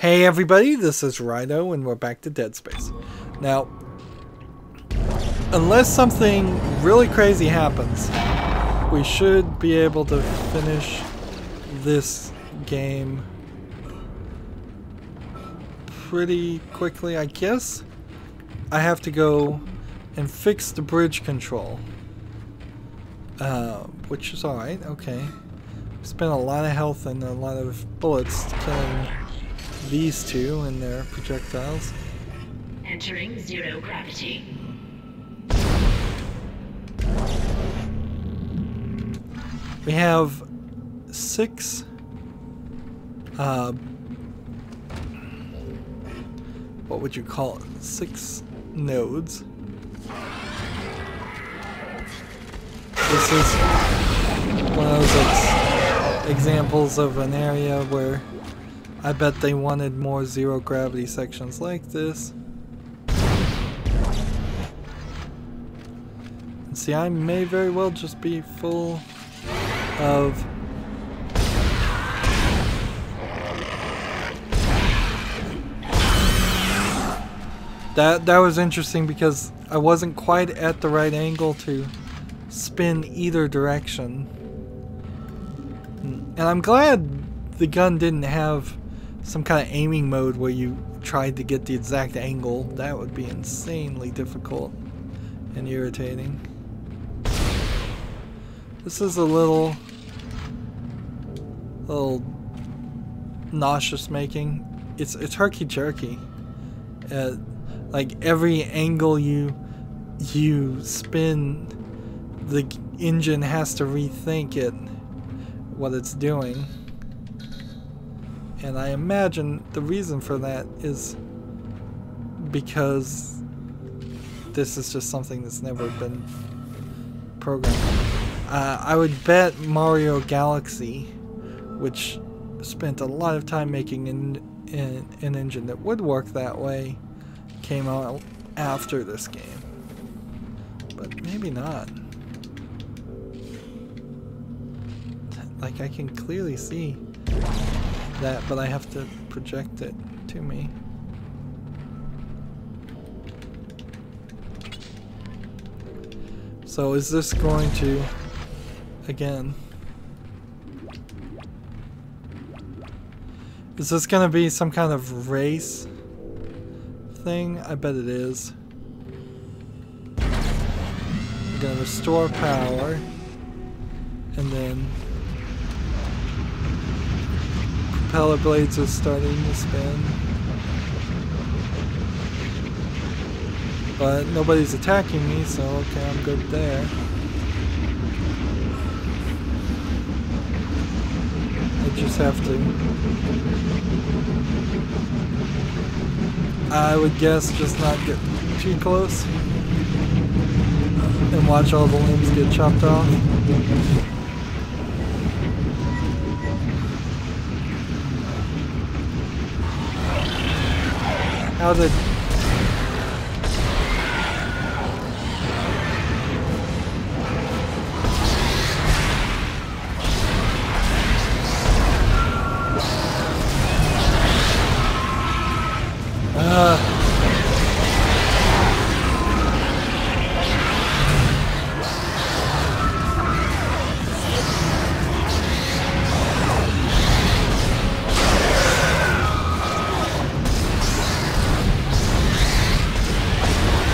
Hey everybody, this is Rydo and we're back to Dead Space. Now, unless something really crazy happens, we should be able to finish this game pretty quickly, I guess. I have to go and fix the bridge control, which is alright, okay. Spent a lot of health and a lot of bullets killing these two and their projectiles. Entering zero gravity. We have 6 what would you call it? 6 nodes. This is one of those examples of an area where I bet they wanted more zero gravity sections like this. And see, I may very well just be full of that was interesting because I wasn't quite at the right angle to spin either direction. And I'm glad the gun didn't have some kind of aiming mode where you tried to get the exact angle. That would be insanely difficult and irritating. This is a little nauseous making. It's herky-jerky. Like every angle you spin, the engine has to rethink it, what it's doing. And I imagine the reason for that is because this is just something that's never been programmed. I would bet Mario Galaxy, which spent a lot of time making an engine that would work that way, came out after this game. But maybe not. Like, I can clearly see that, but I have to project it to me. So is this going to, again, is this going to be some kind of race thing? I bet it is. I'm going to restore power, and then propeller blades are starting to spin, but nobody's attacking me, so okay, I'm good there. I just have to, I would guess, just not get too close and watch all the limbs get chopped off. How did...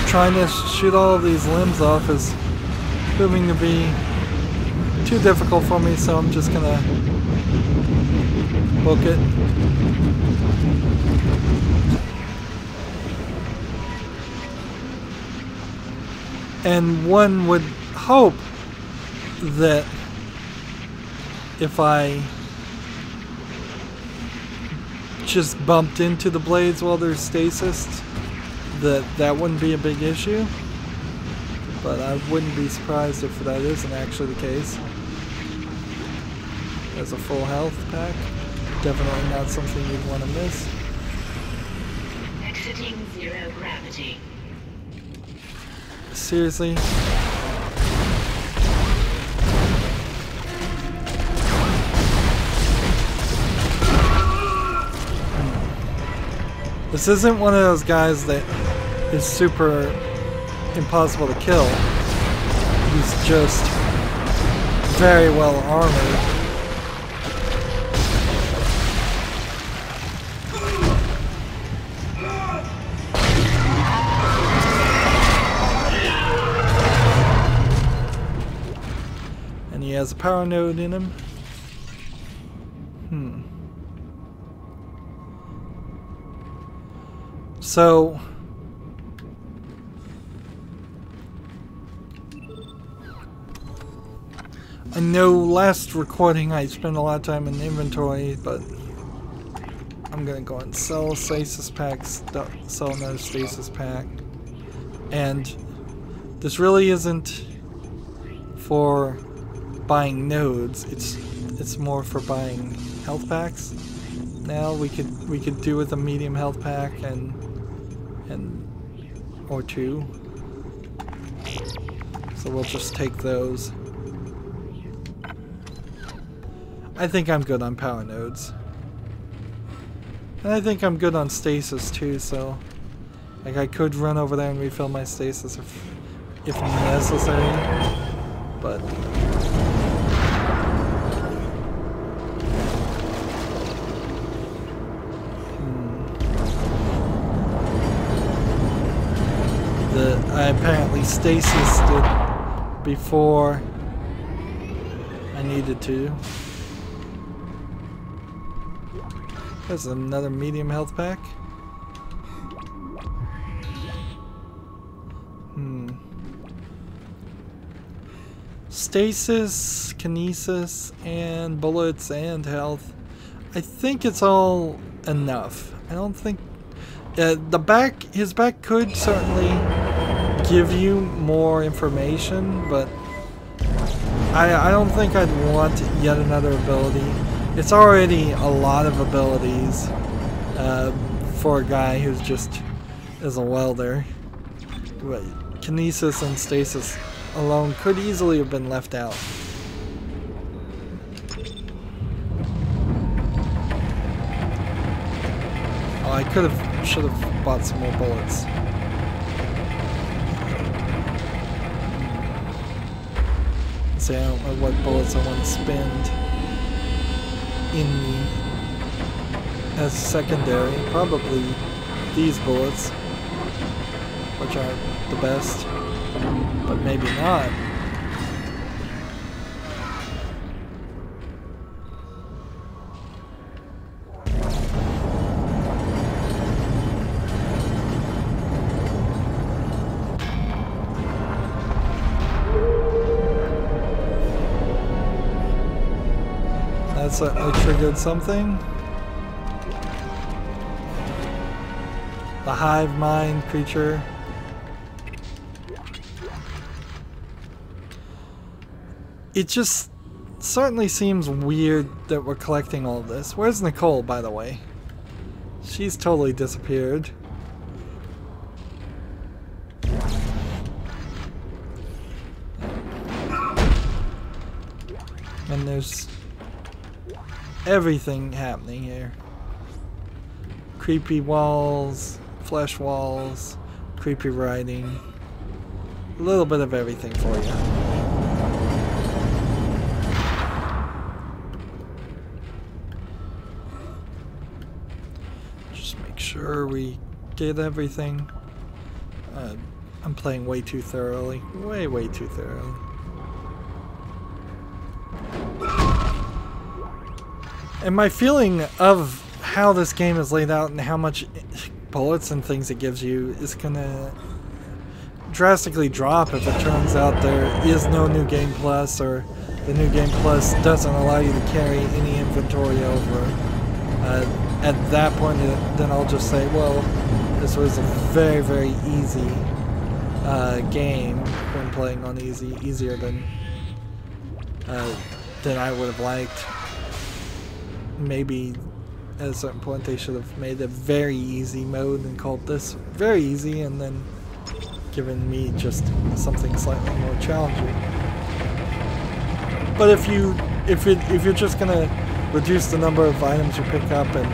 Trying to shoot all of these limbs off is proving to be too difficult for me, so I'm just gonna book it. And one would hope that if I just bumped into the blades while they're stasis, that wouldn't be a big issue, but I wouldn't be surprised if that isn't actually the case. As a full health pack, definitely not something you'd want to miss. Exiting zero gravity. Seriously? This isn't one of those guys that is super impossible to kill. He's just very well armored. And he has a power node in him. So I know last recording I spent a lot of time in inventory, but I'm gonna go and sell stasis packs, sell another stasis pack. And this really isn't for buying nodes, it's more for buying health packs. Now we could do with a medium health pack and or two. So we'll just take those. I think I'm good on power nodes. And I think I'm good on stasis too, so like I could run over there and refill my stasis if necessary. But I apparently stasis it before I needed to. There's another medium health pack. Stasis, kinesis, and bullets and health. I think it's all enough. I don't think his back could certainly give you more information, but I don't think I'd want yet another ability. It's already a lot of abilities for a guy who's just is a welder. But kinesis and stasis alone could easily have been left out. Oh, I should have bought some more bullets. See, I don't know what bullets I want to spend as secondary. Probably these bullets, which are the best, but maybe not. That certainly triggered something. The hive mind creature. It just certainly seems weird that we're collecting all this. Where's Nicole, by the way? She's totally disappeared. And there's everything happening here. Creepy walls, flesh walls, creepy writing. A little bit of everything for you. Just make sure we get everything. I'm playing way too thoroughly. Way too thoroughly. And my feeling of how this game is laid out and how much bullets and things it gives you is gonna drastically drop if it turns out there is no New Game Plus, or the New Game Plus doesn't allow you to carry any inventory over. At that point, then I'll just say, well, this was a very easy game when playing on easy, easier than I would have liked. Maybe at a certain point they should have made a very easy mode and called this very easy, and then given me just something slightly more challenging. But if you're just gonna reduce the number of items you pick up and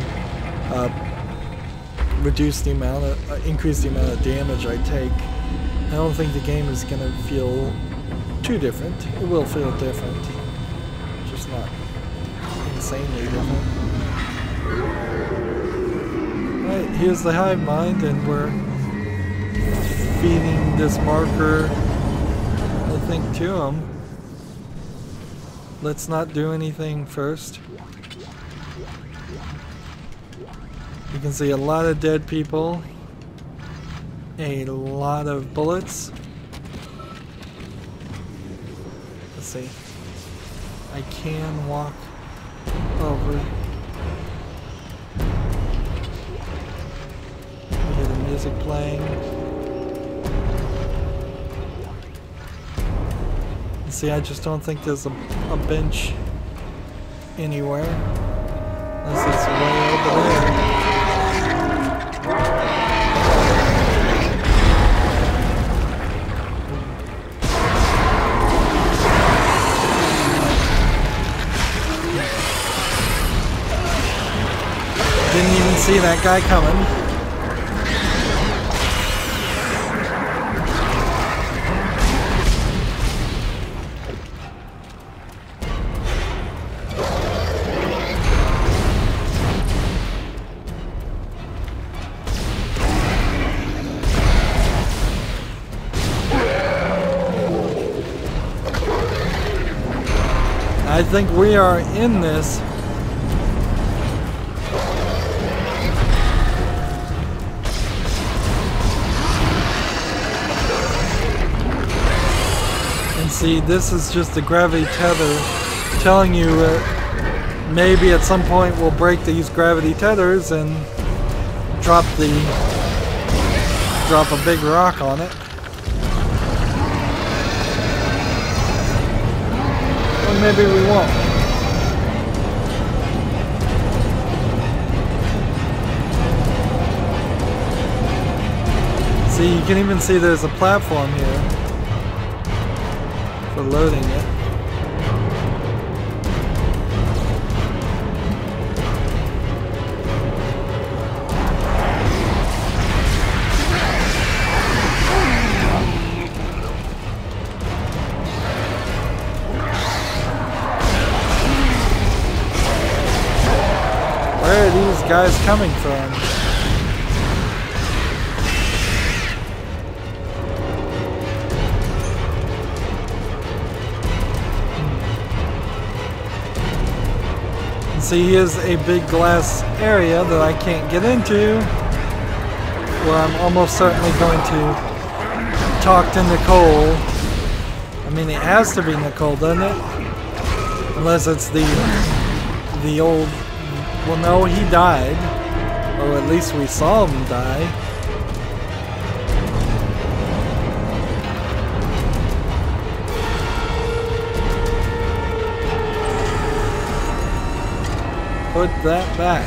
reduce the amount of, increase the amount of damage I take. I don't think the game is gonna feel too different. It will feel different, just not insanely different. Alright, here's the hive mind, and we're feeding this marker, I think, to him. Let's not do anything first. You can see a lot of dead people, a lot of bullets. Let's see. I can walk over. I hear the music playing. See, I just don't think there's a bench anywhere. Unless it's way over there. Didn't even see that guy coming. I think we are in this. And see, this is just the gravity tether telling you that maybe at some point we'll break these gravity tethers and drop a big rock on it. Or maybe we won't. See, you can even see there's a platform here for loading it. Where are these guys coming from? See, here's a big glass area that I can't get into, where I'm almost certainly going to talk to Nicole. I mean, it has to be Nicole, doesn't it? Unless it's the old... Well, no, he died. Or at least we saw him die. Put that back.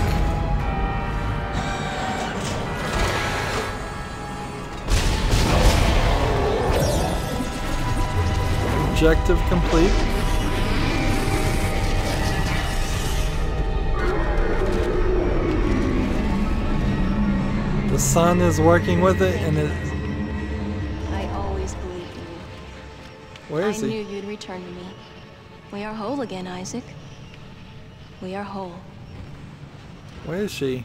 Objective complete. The sun is working with it, and it... I always believed in you. Where is he? I knew you'd return to me. We are whole again, Isaac. We are whole. Where is she?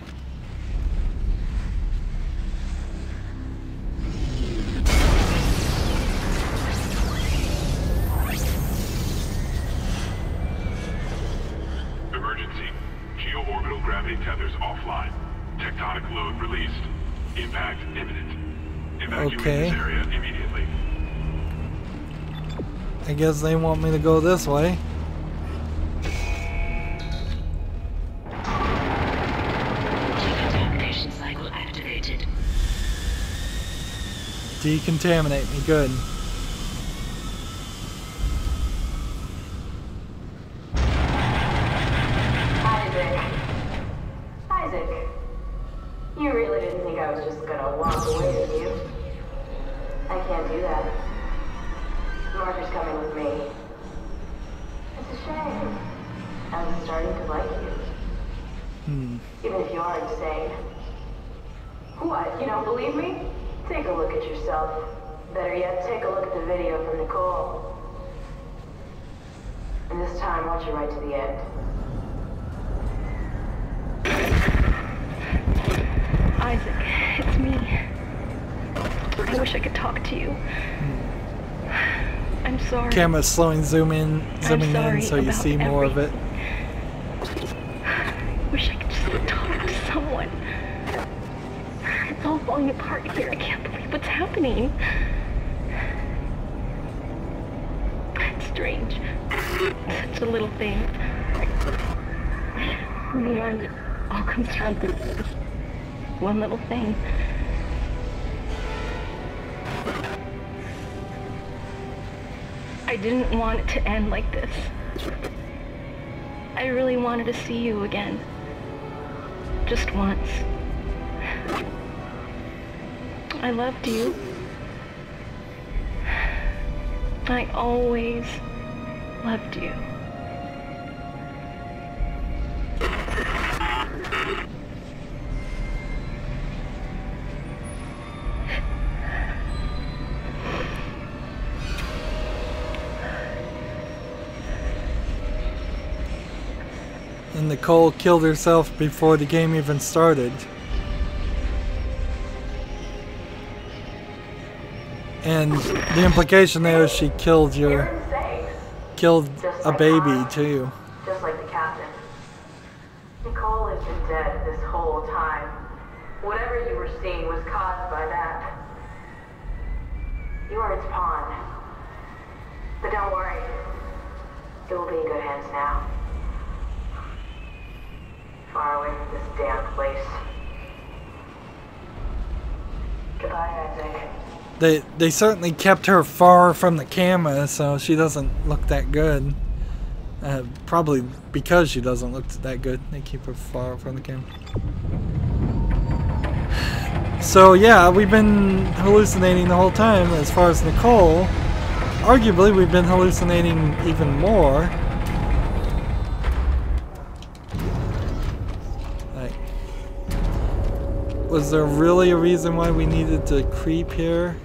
Emergency. Geo-orbital gravity tethers offline. Tectonic load released. Impact imminent. Evacuate this area immediately. I guess they want me to go this way. Decontamination cycle activated. Decontaminate me, good. Isaac, you really didn't think I was just gonna walk away with you. I can't do that. Marker's coming with me. It's a shame. I was starting to like you. Even if you are insane. What, you don't believe me? Take a look at yourself. Better yet, take a look at the video from Nicole. And this time, watch it right to the end. Isaac, it's me. I wish I could talk to you. I'm sorry. Camera's zooming in so you see more of it. I wish I could just talk to someone. It's all falling apart here. I can't believe what's happening. It's strange. Such a little thing. In the end, it all comes down to this one little thing. I didn't want it to end like this. I really wanted to see you again. Just once. I loved you. I always loved you. And Nicole killed herself before the game even started. And the implication there is she killed a baby too. Just like the captain. Nicole has been dead this whole time. Whatever you were seeing was caused by that. You are its pawn. But don't worry. It will be in good hands now. Far away from this damn place. Goodbye, Isaac. They certainly kept her far from the camera so she doesn't look that good. Probably because she doesn't look that good. They keep her far from the camera. So yeah, we've been hallucinating the whole time. As far as Nicole, arguably we've been hallucinating even more. Like, was there really a reason why we needed to creep here?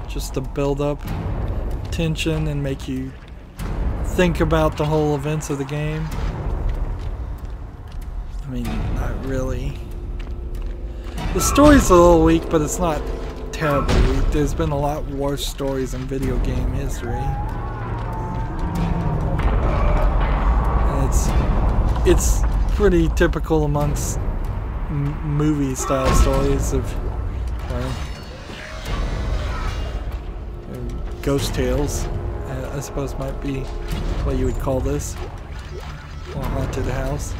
Just to build up tension and make you think about the whole events of the game? I mean, not really. The story's a little weak, but it's not terribly weak. There's been a lot worse stories in video game history. And it's pretty typical amongst movie style stories of ghost tales, I suppose might be what you would call this, or haunted house.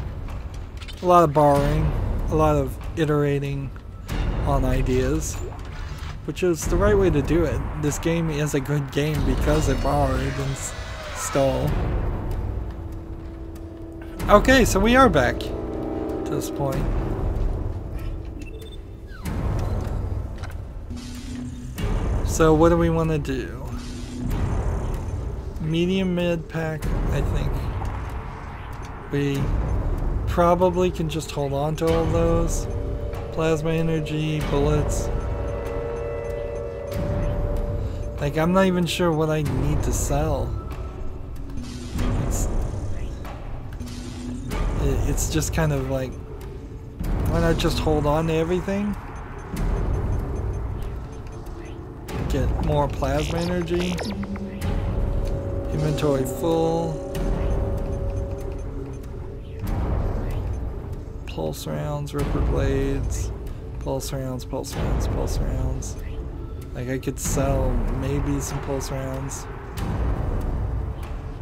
A lot of borrowing, a lot of iterating on ideas, which is the right way to do it. This game is a good game because it borrowed and stole. Okay, so we are back to this point. So what do we want to do? Medium mid pack, I think. We probably can just hold on to all those. Plasma energy, bullets. Like, I'm not even sure what I need to sell. It's just kind of like, why not just hold on to everything? Get more plasma energy. Inventory full. Pulse rounds, ripper blades. Pulse rounds, pulse rounds, pulse rounds. Like, I could sell maybe some pulse rounds.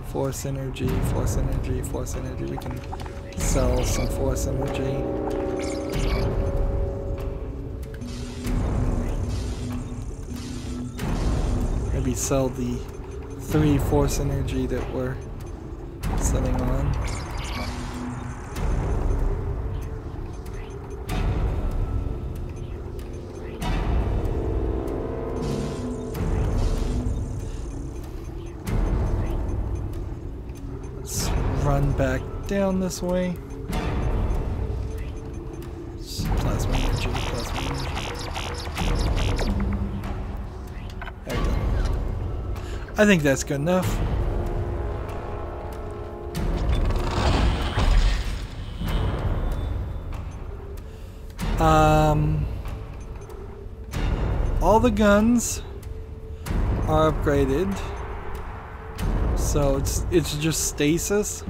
Force energy, force energy, force energy. We can sell some force energy. Maybe sell the 3 force energy that we're sitting on. Let's run back down this way. I think that's good enough. All the guns are upgraded, so it's just stasis.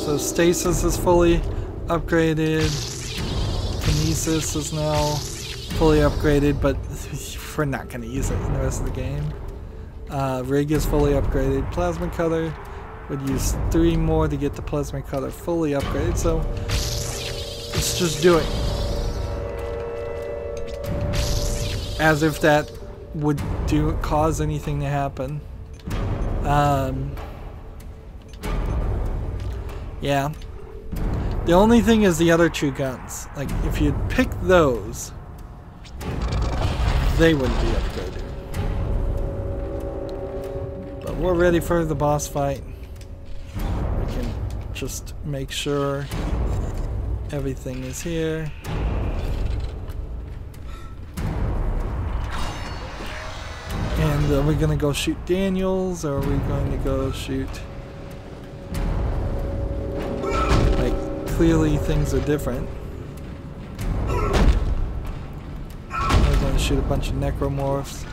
So stasis is fully upgraded. Kinesis is now fully upgraded, but we're not going to use it in the rest of the game. Rig is fully upgraded. Plasma cutter would use 3 more to get the plasma cutter fully upgraded, so let's just do it. As if that would cause anything to happen. Yeah. The only thing is the other 2 guns. Like, if you'd pick those, they wouldn't be upgraded. But we're ready for the boss fight. We can just make sure everything is here. And are we gonna go shoot Daniels, or are we going to go shoot... Like, clearly things are different. We're going to shoot a bunch of Necromorphs.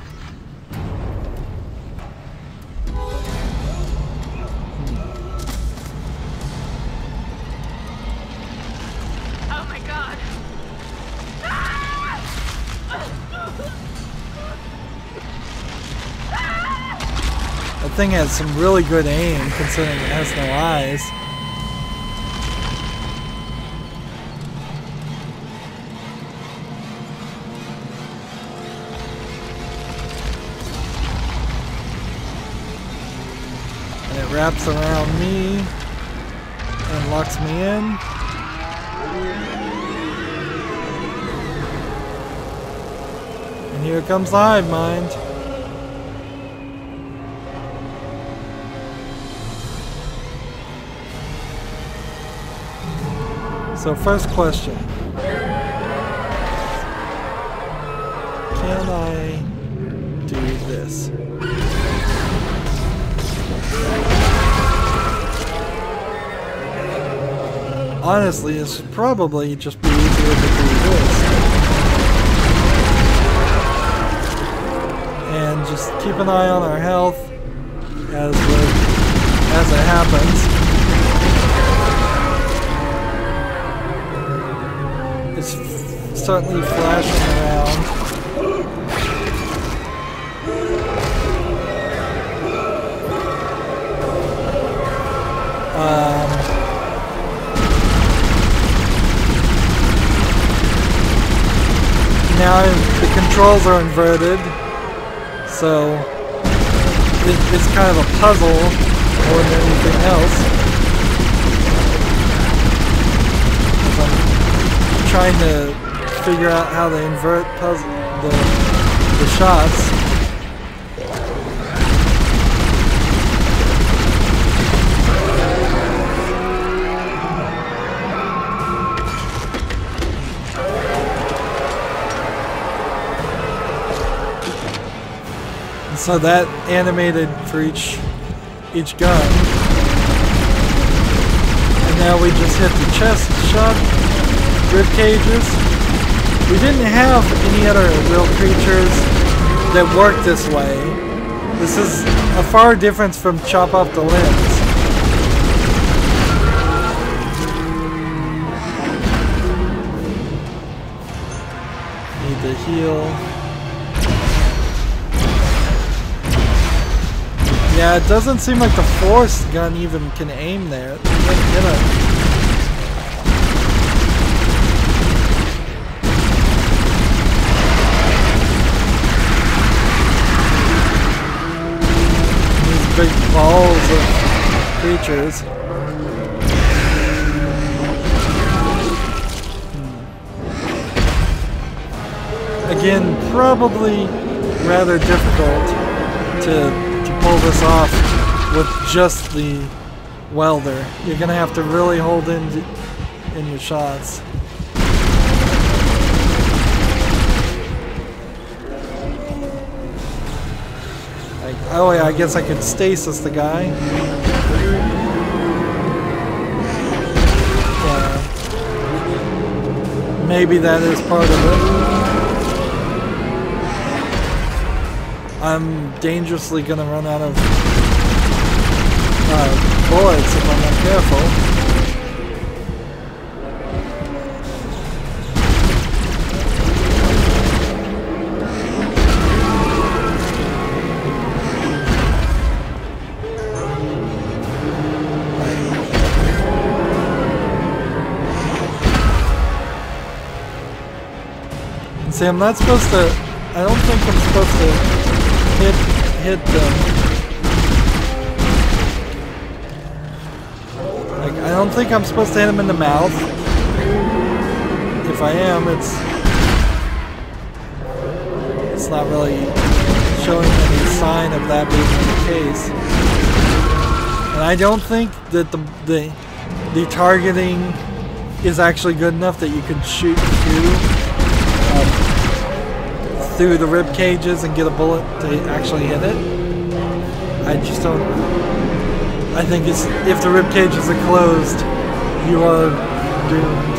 Oh my god! That thing has some really good aim, considering it has no eyes. And it wraps around me and locks me in. And here comes the hive mind. So first question. Can I do this? Honestly, this would probably just be easier to do this. And just keep an eye on our health as it happens. It's certainly flashing around. Now the controls are inverted, so it's kind of a puzzle more than anything else. I'm trying to figure out how to invert the shots. So that animated for each gun. And now we just hit the chest shot, rib cages. We didn't have any other real creatures that work this way. This is a far difference from chop off the limbs. Need to heal. Yeah, it doesn't seem like the force gun even can aim there. It doesn't hit it. These big balls of creatures. Again, probably rather difficult to pull this off with just the welder. You're gonna have to really hold in your shots. Oh yeah, I guess I could stasis the guy. Yeah. Maybe that is part of it. I'm dangerously gonna run out of bullets if I'm not careful. See, I'm not supposed to. I don't think I'm supposed to hit them. Like, I don't think I'm supposed to hit him in the mouth. If I am, it's not really showing any sign of that being the case. And I don't think that the targeting is actually good enough that you can shoot through the rib cages and get a bullet to actually hit it. I just don't. I think it's if the rib cages are closed, you are doomed.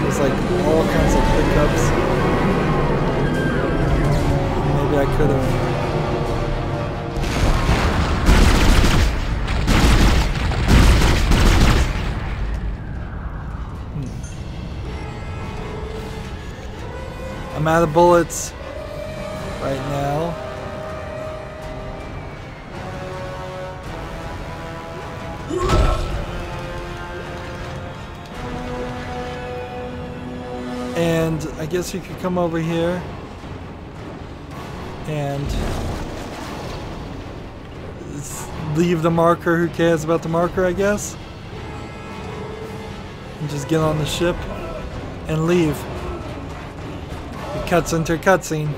There's like all kinds of hiccups. Maybe I could have. I'm out of bullets right now. And I guess you could come over here and leave the marker. Who cares about the marker, I guess? And just get on the ship and leave. Cuts into a cutscene.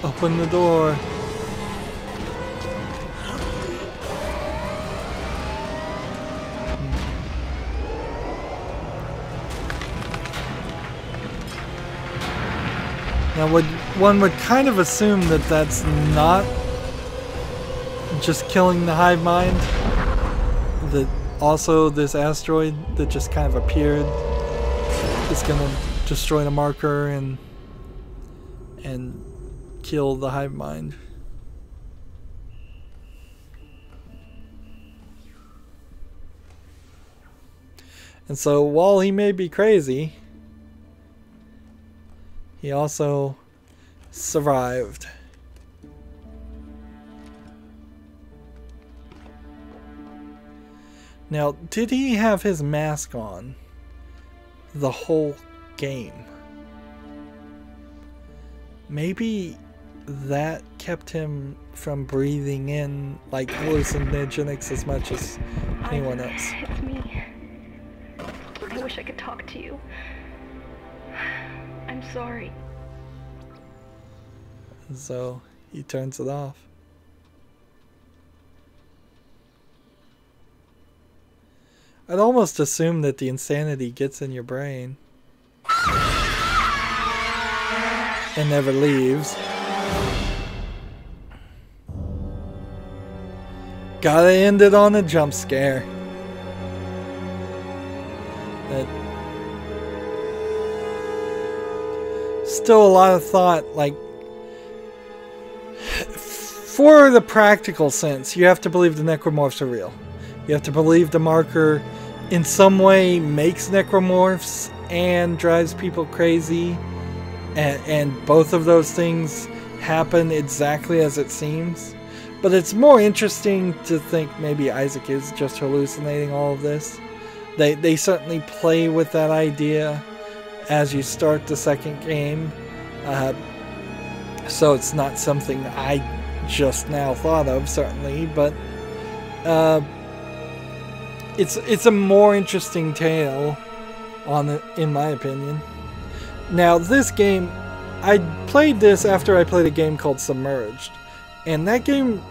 Open the door. Now, one would kind of assume that that's not just killing the hive mind. That also this asteroid that just kind of appeared is gonna destroy the marker and kill the hive mind. And so while he may be crazy, he also survived. Now, did he have his mask on the whole game? Maybe that kept him from breathing in like hallucinogenics as much as anyone else. It's me. I wish I could talk to you. I'm sorry. And so he turns it off. I'd almost assume that the insanity gets in your brain and never leaves. Gotta end it on a jump scare. That still a lot of thought, like, for the practical sense, you have to believe the necromorphs are real. You have to believe the marker in some way makes necromorphs and drives people crazy, and both of those things happen exactly as it seems. But it's more interesting to think maybe Isaac is just hallucinating all of this. They certainly play with that idea as you start the second game, so it's not something I just now thought of, certainly, but it's a more interesting tale on it, in my opinion. Now, this game, I played this after I played a game called Submerged, and that game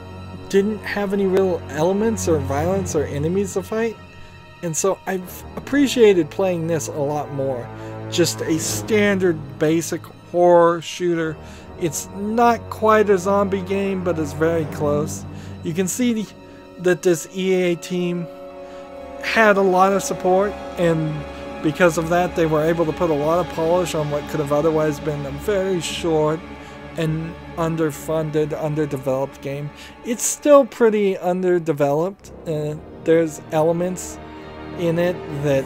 didn't have any real elements or violence or enemies to fight, and so I've appreciated playing this a lot more. Just a standard basic horror shooter. It's not quite a zombie game, but it's very close. You can see that this EA team had a lot of support, and because of that they were able to put a lot of polish on what could have otherwise been a very short and underfunded, underdeveloped game. It's still pretty underdeveloped. There's elements in it that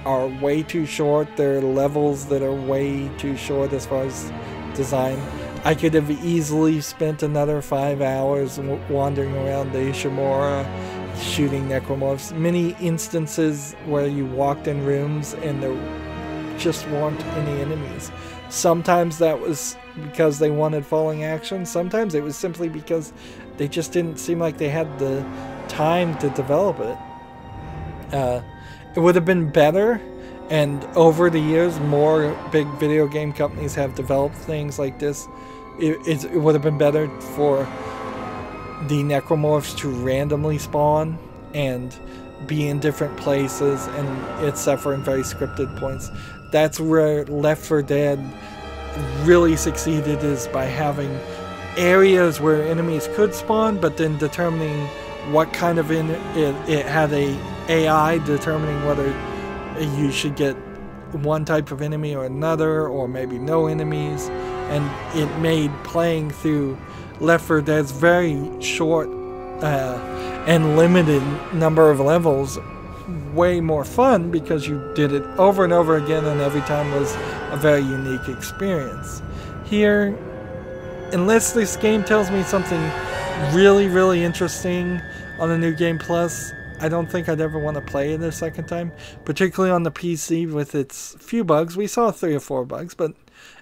are way too short. There are levels that are way too short as far as design. I could have easily spent another 5 hours wandering around the Ishimura shooting necromorphs. Many instances where you walked in rooms and there just weren't any enemies. Sometimes that was because they wanted falling action. Sometimes it was simply because they just didn't seem like they had the time to develop it. It would have been better, and over the years more big video game companies have developed things like this. It would have been better for the necromorphs to randomly spawn and be in different places, and except for in very scripted points. That's where Left 4 Dead really succeeded, is by having areas where enemies could spawn, but then determining what kind of it had a AI determining whether you should get one type of enemy or another, or maybe no enemies, and it made playing through Left 4 Dead's very short and limited number of levels way more fun, because you did it over and over again, and every time was a very unique experience. Here, unless this game tells me something really, really interesting on the New Game Plus, I don't think I'd ever want to play it a second time, particularly on the PC with its few bugs. We saw 3 or 4 bugs, but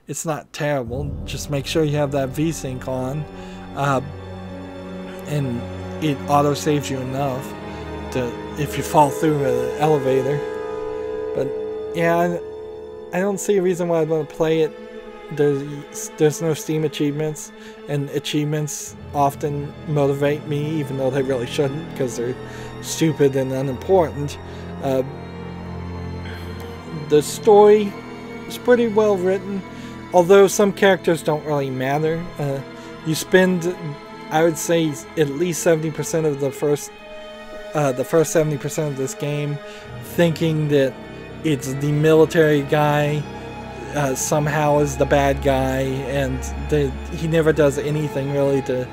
it's not terrible. Just make sure you have that VSync on, and it auto-saves you enough to, if you fall through an elevator. But yeah, I don't see a reason why I'd want to play it. There's no Steam achievements, and achievements often motivate me, even though they really shouldn't, because they're stupid and unimportant. The story is pretty well written, although some characters don't really matter. You spend, I would say, at least 70% of the first 70% of this game thinking that it's the military guy somehow is the bad guy, and he never does anything really to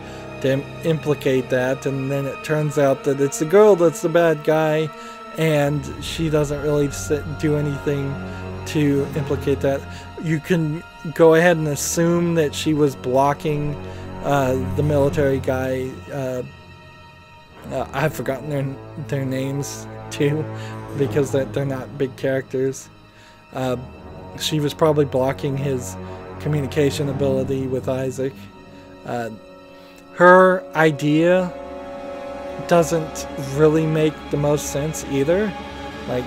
implicate that, and then it turns out that it's the girl that's the bad guy, and she doesn't really do anything to implicate that. You can go ahead and assume that she was blocking the military guy. I've forgotten their names too, because they're not big characters. She was probably blocking his communication ability with Isaac. Her idea doesn't really make the most sense either. Like,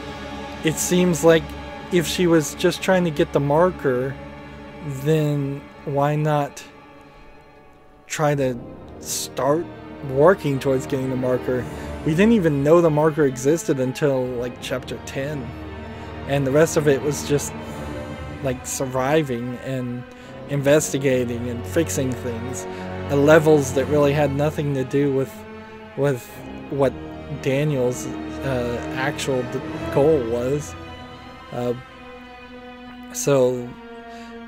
it seems like if she was just trying to get the marker, then why not try to start working towards getting the marker? We didn't even know the marker existed until like chapter 10, and the rest of it was just like surviving and investigating and fixing things, levels that really had nothing to do with what Daniel's actual goal was. So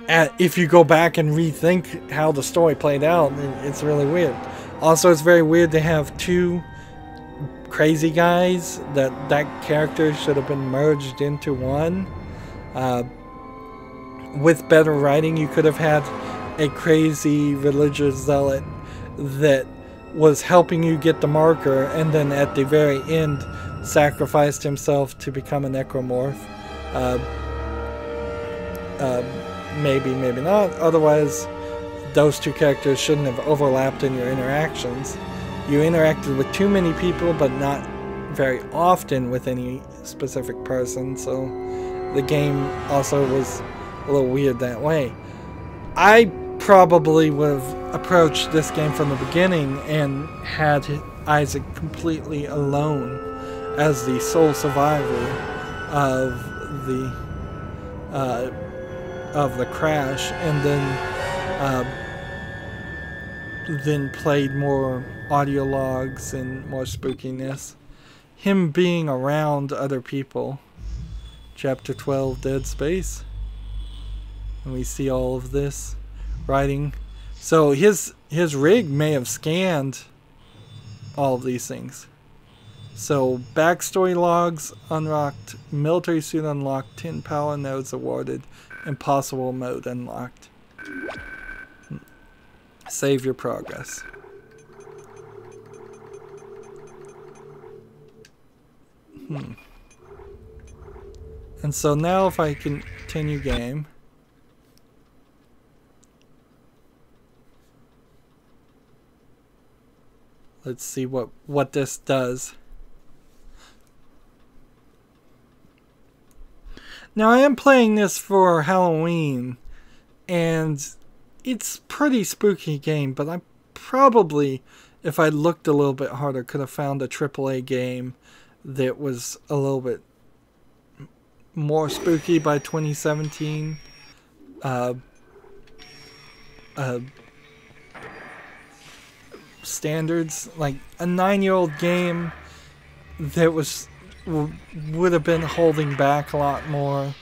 if you go back and rethink how the story played out, it's really weird. Also, it's very weird to have 2 crazy guys. That character should have been merged into one. With better writing, you could have had a crazy religious zealot that was helping you get the marker, and then at the very end sacrificed himself to become a necromorph. Maybe, maybe not. Otherwise, those 2 characters shouldn't have overlapped in your interactions. You interacted with too many people, but not very often with any specific person, so the game also was a little weird that way. I probably would have approached this game from the beginning and had Isaac completely alone as the sole survivor of of the crash, and then played more audio logs and more spookiness. Him being around other people. Chapter 12, Dead Space. And we see all of this writing. So his rig may have scanned all of these things. So backstory logs unlocked, military suit unlocked, 10 power nodes awarded, impossible mode unlocked. Save your progress. And so now if I continue game, let's see what this does. Now I am playing this for Halloween, and it's a pretty spooky game, but I probably, if I looked a little bit harder, could have found a AAA game that was a little bit more spooky by 2017. Standards, like a 9-year-old game that would have been holding back a lot more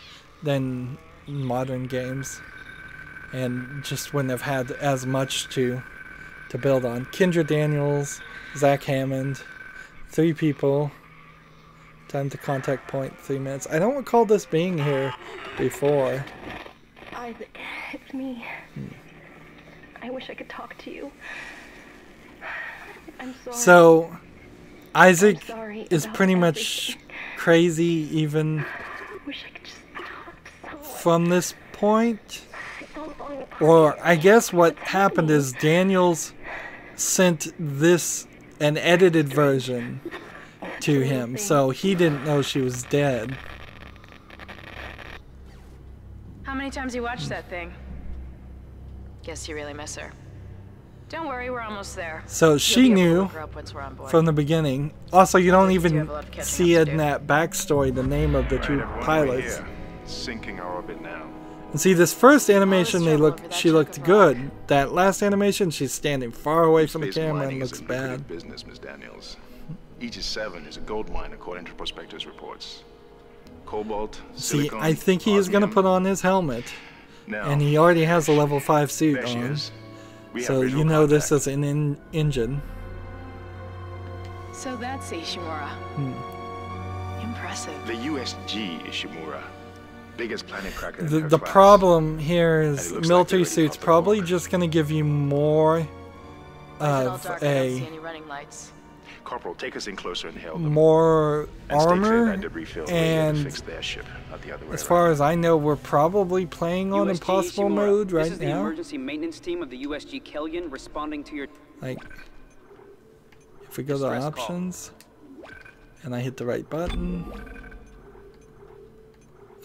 than modern games, and just wouldn't have had as much to build on. Kendra Daniels, Zach Hammond, 3 people. Time to contact point, 3 minutes. I don't recall this being here before. Isaac, it's me. I wish I could talk to you. I'm sorry. So, Isaac is about pretty much everything. crazy even I wish I could just talk to someone. from this point. Don't fall apart. Or I guess what happened is Daniels sent an edited version to him, so he didn't know she was dead. How many times you watched that thing? Guess you really miss her. Don't worry, we're almost there. So she knew from from the beginning. Also, you don't do even have a lot of catching see up it to in do. that backstory, the name of the 2 Right, everyone, we're pilots. here. Sinking our orbit now. And see, this first animation, trouble over that she chunk looked of good. That last animation, she's standing far away from the Space camera mining and is looks a lucrative bad. business, Ms. Daniels. Aegis 7 is a gold mine according to prospectors' reports. Cobalt, See, silicon, I think he is going to osmium. put on his helmet, Now, and he already has a level 5 suit there she on. is. We have So visual you know this contact. is an engine. So that's Ishimura. Impressive. The USG Ishimura. Biggest planet cracker in her The class. problem here is And it looks like military they're already suits off the probably hook. just going to give you more Why is it all of dark? I don't see a any running lights. Corporal, take us in closer and hail them. more And stay clear armor, that debris field where they and fix their ship, not the other way as far around. as I know, we're probably playing on USG impossible Ishimura. mode This right is the now. emergency maintenance team of the USG Kellion responding to your... Like, if we go to Distress call. options, and I hit the right button,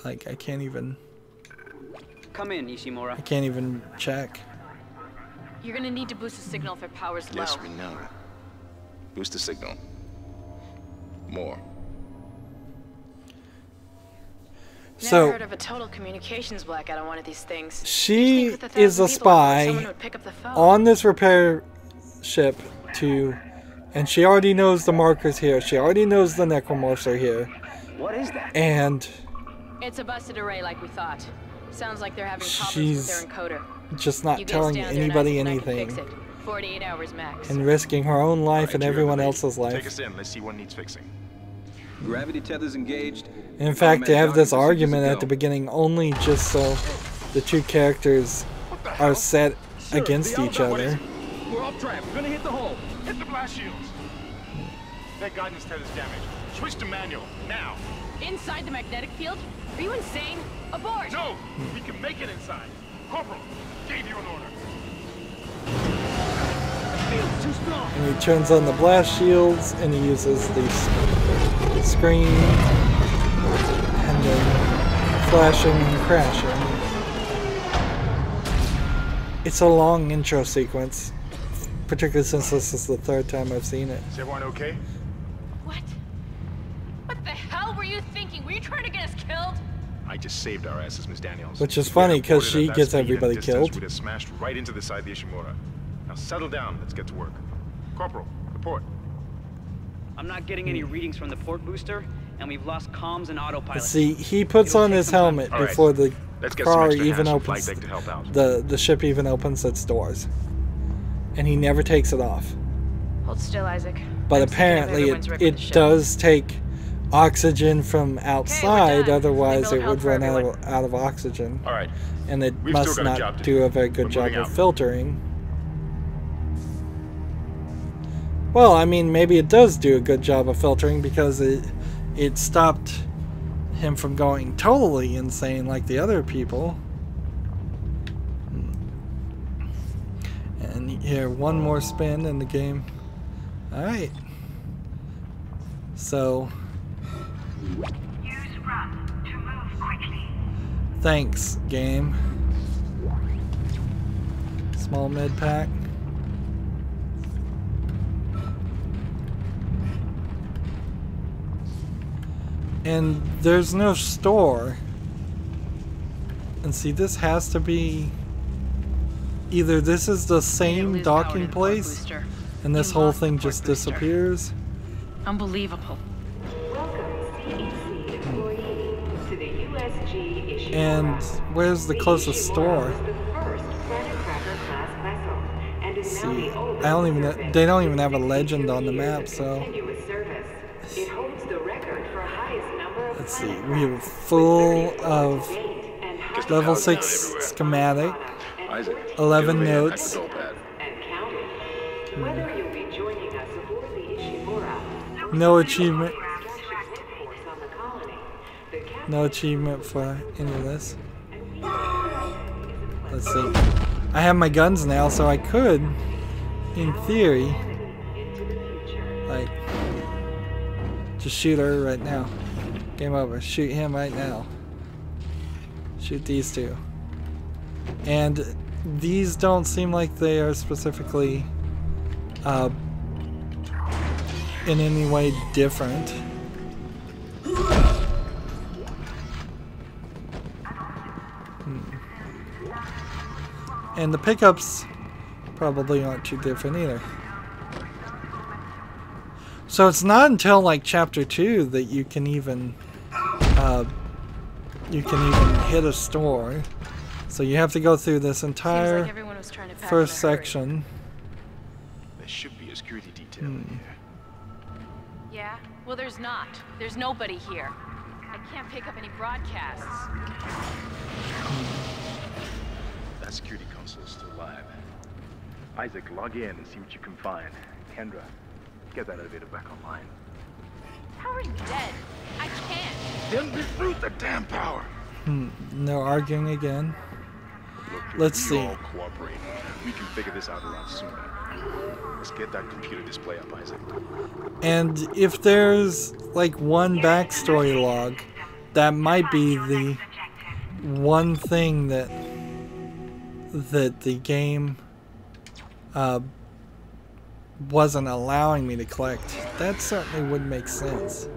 like I can't even Come in, Ishimura. check. You're gonna need to boost the signal if it power's low. Yes, we know. Boost the signal. More. Never So heard of a total communications blackout on one of these things. she You'd think with 1,000 is a people out there, someone spy would pick up the phone. on this repair ship and she already knows the markers here. She already knows the necromorphs are here, What is that? and It's a busted array like we thought. Sounds like they're having problems She's with their encoder. just You not get telling down there and anybody Isaac and I can anything, fix it. 48 hours max. and risking her own life and Alright, you're everyone the lead. else's Take life. us in. Let's see what needs fixing. Gravity tethers engaged. In fact, they have this Automatic argument docking at the procedures beginning only just so the 2 characters are set against each other. We're off track. We're gonna hit the hole. Hit the blast shields. That guidance tether's damaged. Switch to manual, now. Inside the magnetic field? Are you insane? Abort! No! We can make it inside. Corporal, gave you an order. Field's too strong. And he turns on the blast shields, and he uses the screen, and then flashing and crashing. It's a long intro sequence, particularly since this is the 3rd time I've seen it. Is everyone okay? What? What the hell were you thinking? Were you trying to get us killed? I just saved our asses, Miss Daniels. Which is If we had funny, 'cause aborted she at that gets speed and everybody distance, killed. We'd have smashed right into the side of the Ishimura. Now settle down. Let's get to work. Corporal, report. I'm not getting any readings from the port booster, and we've lost comms and autopilot. See, he puts on his helmet All right, before the let's get some car extra even hands from flight opens. deck to help out. The ship even opens its doors, and he never takes it off. Hold still, Isaac. But I'm scanning apparently everyone's ripping the it ship. does take oxygen from outside, done. otherwise Signal it held would for run everyone. out of oxygen. All right. And it We've still must got a job not to do do. a very good We're job moving of out. filtering. Well, I mean, maybe it does do a good job of filtering because it stopped him from going totally insane like the other people. And here, one more spin in the game. Alright. So... Use run to move quickly. Thanks, game. Small med pack. And there's no store. And see, this has to be... Either this is the same docking place, and this whole thing just disappears. Unbelievable. Welcome, CEC employee, to the USG Ishimura. And where's the closest store? The first Planet Cracker class vessel, and is now See, the oldest I don't even. service They don't even have a with legend 62 on the years map, of so continuous service. It holds the record for highest number of let's see. planet We are cracks, full with 34 of to date, and Just level power down 6 everywhere. schematic, Isaac, 11 get over here. notes. I can go bad. and counting. Whether you'll be joining us aboard the Ishimura, No achievement. force on the colony, the captain No achievement for any of this. and we Let's see. I have my guns now, so I could, in theory, into the future. like, just shoot her right now. Game over. Shoot him right now. Shoot these two. And these don't seem like they are specifically in any way different. And the pickups probably aren't too different either. So it's not until like chapter 2 that you can even hit a store. So you have to go through this Seems entire like everyone was trying to pack first in a hurry. section. There should be a security detail in here. Yeah? Well, there's not. There's nobody here. I can't pick up any broadcasts. That security console is still live. Isaac, log in and see what you can find. Kendra, get that elevator back online. Power's dead. I can't. Then reboot the damn power. No arguing again. Look, if Let's we see. all cooperate, we can figure this out a lot sooner. Let's get that computer display up, Isaac. And if there's like one backstory log, that might be the one thing that the game wasn't allowing me to collect. That certainly would make sense,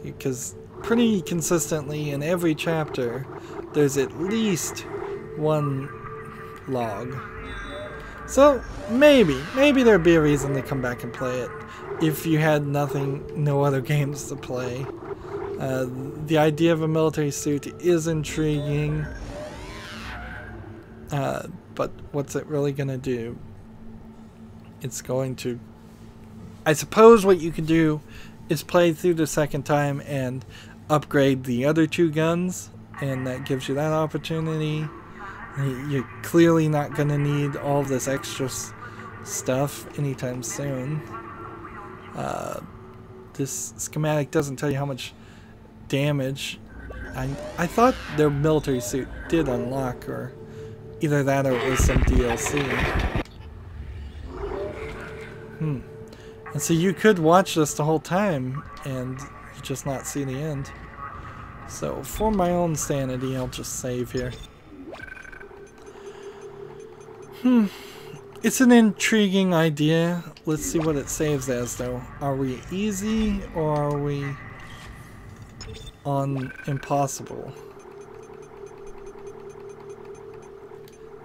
because pretty consistently in every chapter there's at least one log. So maybe there'd be a reason to come back and play it if you had no other games to play. The idea of a military suit is intriguing, but what's it really gonna do? It's going to... I suppose what you can do is play through the second time and upgrade the other two guns, and that gives you that opportunity. You're clearly not going to need all this extra stuff anytime soon. This schematic doesn't tell you how much damage. I thought their military suit did unlock, or either that or it was some DLC. And so you could watch this the whole time and just not see the end. So for my own sanity, I'll just save here. It's an intriguing idea. Let's see what it saves as though. Are we easy or are we on impossible?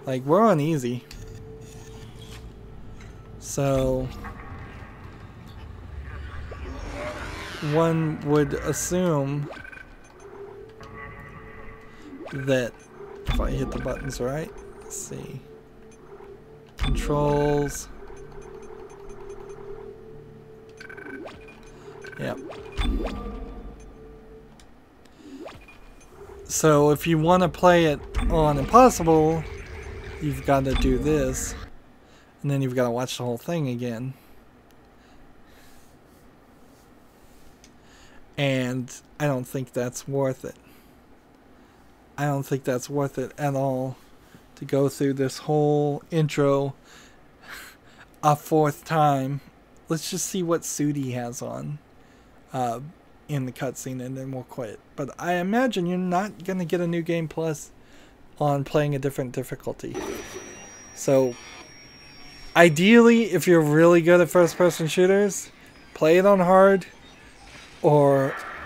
Like, we're on easy. So one would assume that if I hit the buttons right, let's see. Controls. Yep. So if you want to play it on Impossible, you've got to do this. And then you've got to watch the whole thing again. And I don't think that's worth it. I don't think that's worth it at all to go through this whole intro a fourth time. Let's just see what suit he has on in the cutscene, and then we'll quit. But I imagine you're not going to get a new game plus on playing a different difficulty. So ideally, if you're really good at first-person shooters, play it on hard,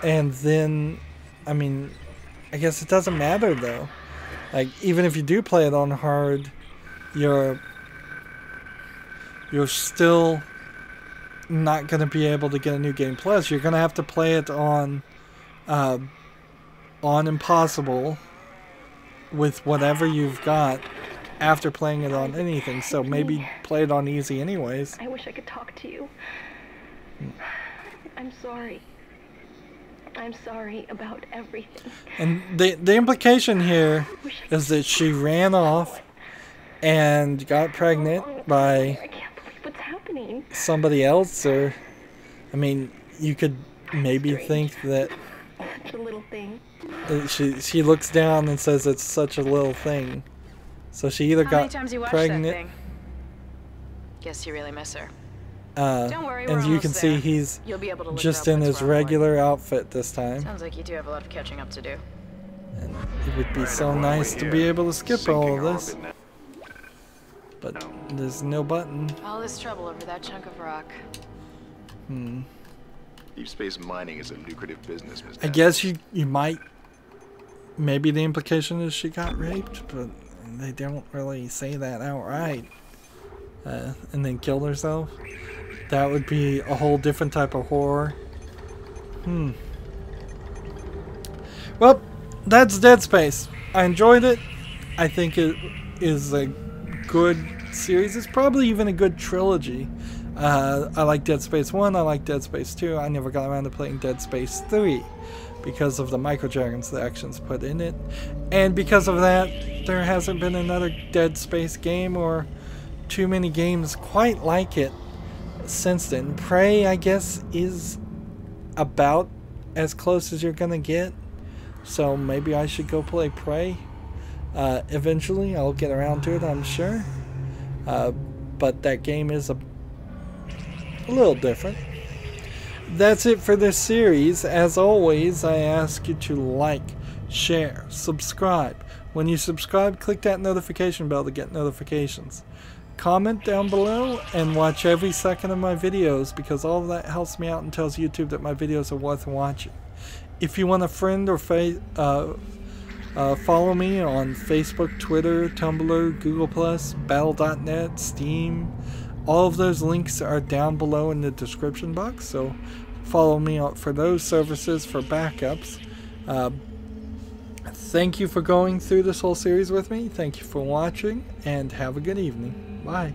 and then, I mean, I guess it doesn't matter though. Like, even if you do play it on hard, you're still not going to be able to get a new game plus. You're going to have to play it on Impossible with whatever you've got after playing it on anything. So maybe play it on easy anyways. I wish I could talk to you. I'm sorry. I'm sorry about everything. And the implication here is that she ran off and got pregnant by I can't believe what's happening. somebody else, or I mean, you could maybe think that Such a little thing. she looks down and says it's such a little thing. So she either How got many times you watched pregnant. that thing? Guess you really miss her. Don't worry, and we're you almost can there. see he's You'll be able to look just her up in once his we're on board. regular outfit this time. Sounds like you do have a lot of catching up to do. And it would be so nice to be able to skip all of this. But there's no button. All this trouble over that chunk of rock. Deep space mining is a lucrative business, Ms. I guess you might. Maybe the implication is she got raped, but they don't really say that outright. And then killed herself. That would be a whole different type of horror. Well, that's Dead Space. I enjoyed it. I think it is a good series. It's probably even a good trilogy. I like Dead Space 1. I like Dead Space 2. I never got around to playing Dead Space 3 because of the microdragons the actions put in it. And because of that, there hasn't been another Dead Space game or too many games quite like it since then. Prey, I guess, is about as close as you're gonna get. So maybe I should go play Prey. Eventually, I'll get around to it, I'm sure. But that game is a little different. That's it for this series. As always, I ask you to like, share, subscribe. When you subscribe, click that notification bell to get notifications. Comment down below and watch every second of my videos, because all of that helps me out and tells YouTube that my videos are worth watching. If you want a friend or follow me on Facebook, Twitter, Tumblr, Google+, Battle.net, Steam. All of those links are down below in the description box, so follow me for those services for backups. Thank you for going through this whole series with me. Thank you for watching, and have a good evening. Bye.